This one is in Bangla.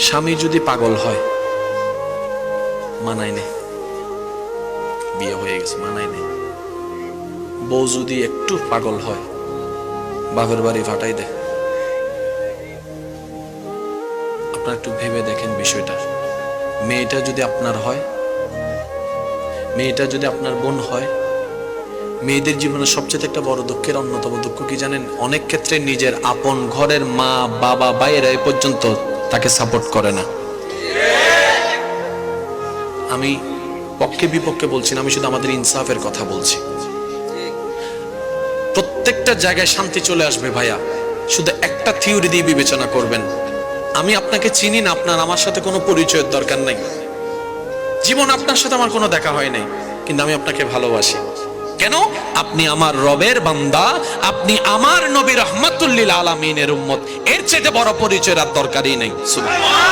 স্বামী যদি পাগল হয় মানায় নেই, বিয়ে হয়ে গেছে মানায় নেই। বউ যদি একটু পাগল হয় বাপের বাড়ি ফাটাই দেয়। আপনারা একটু ভেবে দেখেন বিষয়টা। মেয়েটা যদি আপনার হয়, মেয়েটা যদি আপনার বোন হয়, মেয়েদের জীবনে সবচেয়ে একটা বড় দুঃখের অন্যতম দুঃখ কি জানেন? অনেক ক্ষেত্রে নিজের আপন ঘরের মা বাবা ভাইয়েরা এ পর্যন্ত তাকে সাপোর্ট করে না। আমি পক্ষে বিপক্ষে বলছি না, আমি শুধু আমাদের ইনসাফের কথা বলছি। প্রত্যেকটা জায়গায় শান্তি চলে আসবে ভাইয়া, শুধু একটা থিওরি দিয়ে বিবেচনা করবেন। আমি আপনাকে চিনি না, আপনার আমার সাথে কোনো পরিচয়ের দরকার নাই, জীবন আপনার সাথে আমার কোনো দেখা হয় নাই, কিন্তু আমি আপনাকে ভালোবাসি। কেন? আপনি আমার রবের বান্দা, আপনি আমার নবী রাহমাতুল লিল আলামিনের উম্মত। এর চেয়ে বড় পরিচয়ের আর দরকারই নেই। সুবহানাল্লাহ।